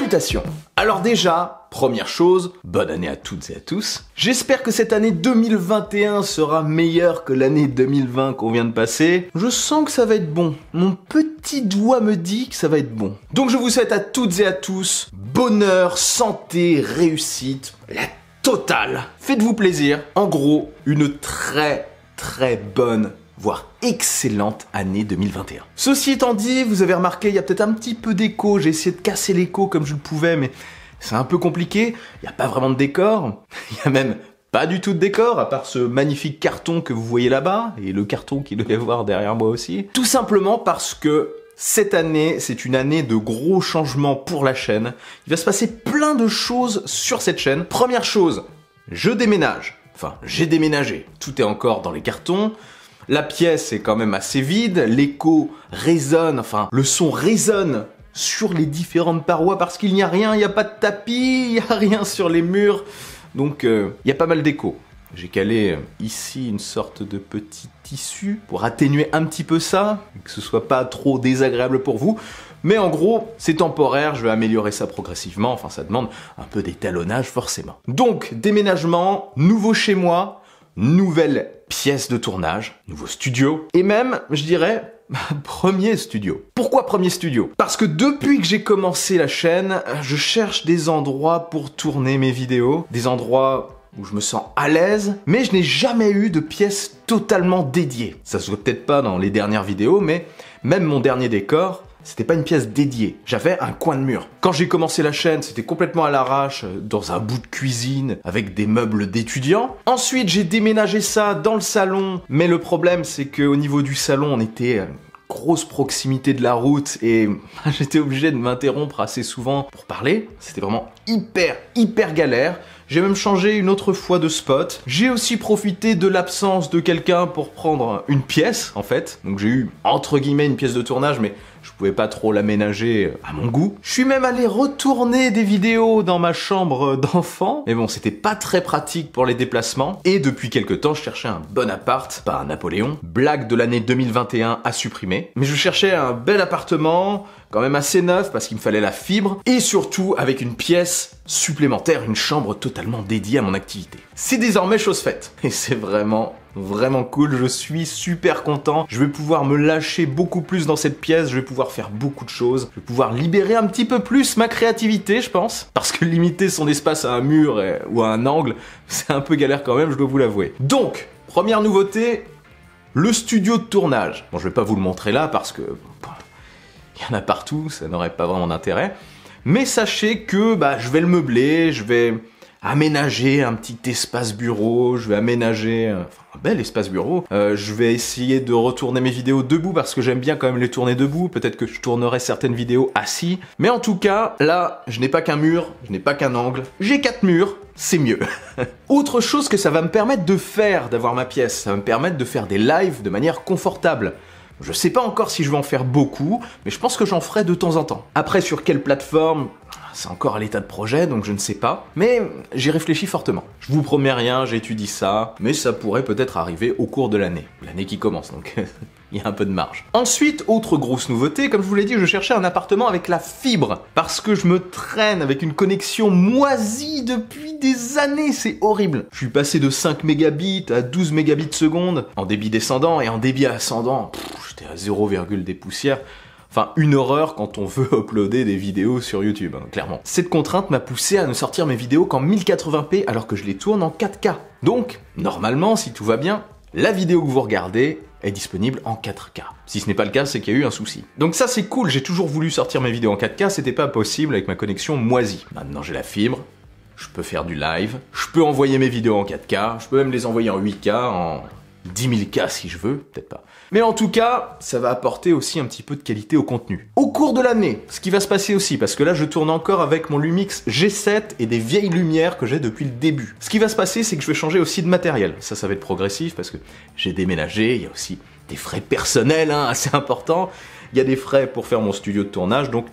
Salutations! Alors déjà, première chose, bonne année à toutes et à tous. J'espère que cette année 2021 sera meilleure que l'année 2020 qu'on vient de passer. Je sens que ça va être bon. Mon petit doigt me dit que ça va être bon. Donc je vous souhaite à toutes et à tous bonheur, santé, réussite, la totale. Faites-vous plaisir. En gros, une très bonne voire excellente année 2021. Ceci étant dit, vous avez remarqué, il y a peut-être un petit peu d'écho, j'ai essayé de casser l'écho comme je le pouvais, mais c'est un peu compliqué, il n'y a pas vraiment de décor, il n'y a même pas du tout de décor, à part ce magnifique carton que vous voyez là-bas, et le carton qu'il doit y avoir derrière moi aussi. Tout simplement parce que cette année, c'est une année de gros changements pour la chaîne. Il va se passer plein de choses sur cette chaîne. Première chose, je déménage. Enfin, j'ai déménagé. Tout est encore dans les cartons. La pièce est quand même assez vide, l'écho résonne, enfin le son résonne sur les différentes parois parce qu'il n'y a rien, il n'y a pas de tapis, il n'y a rien sur les murs, donc il y a pas mal d'écho. J'ai calé ici une sorte de petit tissu pour atténuer un petit peu ça, que ce soit pas trop désagréable pour vous. Mais en gros, c'est temporaire, je vais améliorer ça progressivement, enfin ça demande un peu d'étalonnage forcément. Donc, déménagement, nouveau chez moi, nouvelle pièce de tournage, nouveau studio, et même, je dirais, premier studio. Pourquoi premier studio? Parce que depuis que j'ai commencé la chaîne, je cherche des endroits pour tourner mes vidéos, des endroits où je me sens à l'aise, mais je n'ai jamais eu de pièce totalement dédiée. Ça se voit peut-être pas dans les dernières vidéos, mais même mon dernier décor, c'était pas une pièce dédiée, j'avais un coin de mur. Quand j'ai commencé la chaîne, c'était complètement à l'arrache, dans un bout de cuisine, avec des meubles d'étudiants. Ensuite, j'ai déménagé ça dans le salon, mais le problème, c'est qu'au niveau du salon, on était à grosse proximité de la route et j'étais obligé de m'interrompre assez souvent pour parler. C'était vraiment hyper galère. J'ai même changé une autre fois de spot. J'ai aussi profité de l'absence de quelqu'un pour prendre une pièce, en fait. Donc j'ai eu, entre guillemets, une pièce de tournage, mais je pouvais pas trop l'aménager à mon goût. Je suis même allé retourner des vidéos dans ma chambre d'enfant. Mais bon, c'était pas très pratique pour les déplacements. Et depuis quelques temps, je cherchais un bon appart, pas un Napoléon. Blague de l'année 2021 à supprimer. Mais je cherchais un bel appartement, quand même assez neuf parce qu'il me fallait la fibre. Et surtout avec une pièce supplémentaire, une chambre totalement dédiée à mon activité. C'est désormais chose faite. Et c'est vraiment cool, je suis super content. Je vais pouvoir me lâcher beaucoup plus dans cette pièce, je vais pouvoir faire beaucoup de choses. Je vais pouvoir libérer un petit peu plus ma créativité, je pense. Parce que limiter son espace à un mur ou à un angle, c'est un peu galère quand même, je dois vous l'avouer. Donc, première nouveauté, le studio de tournage. Bon, je vais pas vous le montrer là parce que il y en a partout, ça n'aurait pas vraiment d'intérêt. Mais sachez que je vais le meubler, je vais aménager un petit espace bureau, je vais aménager un bel espace bureau. Je vais essayer de retourner mes vidéos debout parce que j'aime bien quand même les tourner debout. Peut-être que je tournerai certaines vidéos assis. Mais en tout cas, là, je n'ai pas qu'un mur, je n'ai pas qu'un angle. J'ai 4 murs, c'est mieux. Autre chose que ça va me permettre de faire, d'avoir ma pièce, ça va me permettre de faire des lives de manière confortable. Je sais pas encore si je vais en faire beaucoup, mais je pense que j'en ferai de temps en temps. Après, sur quelle plateforme, c'est encore à l'état de projet, donc je ne sais pas. Mais j'y réfléchis fortement. Je vous promets rien, j'étudie ça, mais ça pourrait peut-être arriver au cours de l'année. L'année qui commence, donc il y a un peu de marge. Ensuite, autre grosse nouveauté, comme je vous l'ai dit, je cherchais un appartement avec la fibre. Parce que je me traîne avec une connexion moisie depuis des années, c'est horrible. Je suis passé de 5 mégabits à 12 mégabits seconde, en débit descendant, et en débit ascendant, j'étais à 0, des poussières. Enfin, une horreur quand on veut uploader des vidéos sur YouTube, hein, clairement. Cette contrainte m'a poussé à ne sortir mes vidéos qu'en 1080p alors que je les tourne en 4K. Donc, normalement, si tout va bien, la vidéo que vous regardez est disponible en 4K. Si ce n'est pas le cas, c'est qu'il y a eu un souci. Donc ça, c'est cool, j'ai toujours voulu sortir mes vidéos en 4K, c'était pas possible avec ma connexion moisie. Maintenant, j'ai la fibre, je peux faire du live, je peux envoyer mes vidéos en 4K, je peux même les envoyer en 8K, en 10 000K si je veux, peut-être pas. Mais en tout cas, ça va apporter aussi un petit peu de qualité au contenu. Au cours de l'année, ce qui va se passer aussi, parce que là je tourne encore avec mon Lumix G7 et des vieilles lumières que j'ai depuis le début. Ce qui va se passer, c'est que je vais changer aussi de matériel. Ça va être progressif parce que j'ai déménagé, il y a aussi des frais personnels assez importants. Il y a des frais pour faire mon studio de tournage, donc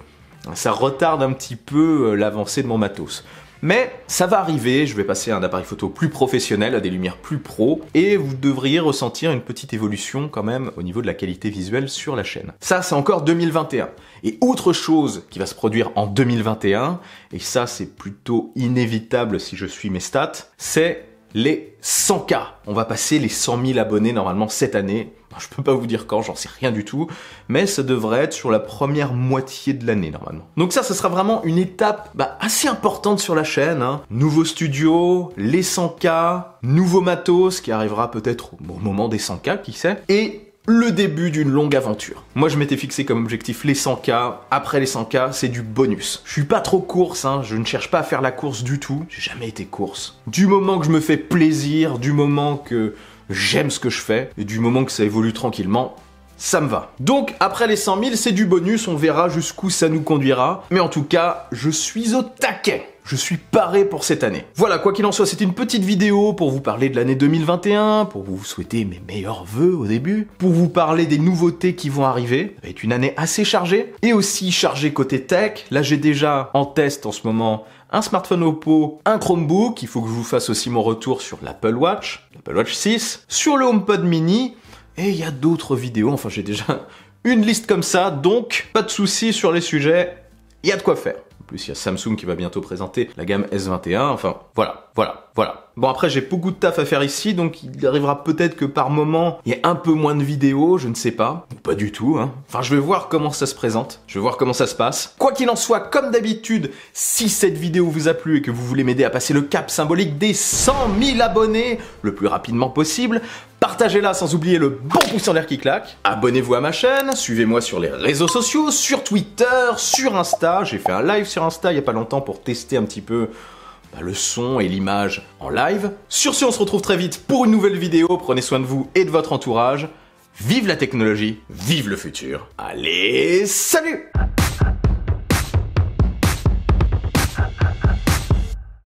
ça retarde un petit peu l'avancée de mon matos. Mais ça va arriver, je vais passer à un appareil photo plus professionnel, à des lumières plus pro, et vous devriez ressentir une petite évolution quand même au niveau de la qualité visuelle sur la chaîne. Ça, c'est encore 2021. Et autre chose qui va se produire en 2021, et ça c'est plutôt inévitable si je suis mes stats, c'est les 100K. On va passer les 100 000 abonnés normalement cette année. Je peux pas vous dire quand, j'en sais rien du tout, mais ça devrait être sur la première moitié de l'année normalement. Donc ça sera vraiment une étape assez importante sur la chaîne. Hein. Nouveau studio, les 100K, nouveau matos qui arrivera peut-être au moment des 100K, qui sait, et le début d'une longue aventure. Moi, je m'étais fixé comme objectif les 100K. Après les 100K, c'est du bonus. Je suis pas trop course, hein. Je ne cherche pas à faire la course du tout. J'ai jamais été course. Du moment que je me fais plaisir, du moment que j'aime ce que je fais, et du moment que ça évolue tranquillement, ça me va. Donc, après les 100 000, c'est du bonus. On verra jusqu'où ça nous conduira. Mais en tout cas, je suis au taquet. Je suis paré pour cette année. Voilà, quoi qu'il en soit, c'était une petite vidéo pour vous parler de l'année 2021, pour vous souhaiter mes meilleurs vœux au début, pour vous parler des nouveautés qui vont arriver. Ça va être une année assez chargée, et aussi chargée côté tech. Là, j'ai déjà en test en ce moment un smartphone Oppo, un Chromebook. Il faut que je vous fasse aussi mon retour sur l'Apple Watch 6, sur le HomePod mini, et il y a d'autres vidéos. Enfin, j'ai déjà une liste comme ça, donc pas de soucis sur les sujets, il y a de quoi faire. En plus, il y a Samsung qui va bientôt présenter la gamme S21, enfin, voilà. Bon, après, j'ai beaucoup de taf à faire ici, donc il arrivera peut-être que par moment, il y ait un peu moins de vidéos, je ne sais pas. Ou pas du tout, hein. Enfin, je vais voir comment ça se présente, je vais voir comment ça se passe. Quoi qu'il en soit, comme d'habitude, si cette vidéo vous a plu et que vous voulez m'aider à passer le cap symbolique des 100 000 abonnés le plus rapidement possible, partagez-la sans oublier le bon pouce en l'air qui claque. Abonnez-vous à ma chaîne, suivez-moi sur les réseaux sociaux, sur Twitter, sur Insta. J'ai fait un live sur Insta il y a pas longtemps pour tester un petit peu le son et l'image en live. Sur ce, on se retrouve très vite pour une nouvelle vidéo. Prenez soin de vous et de votre entourage. Vive la technologie, vive le futur. Allez, salut!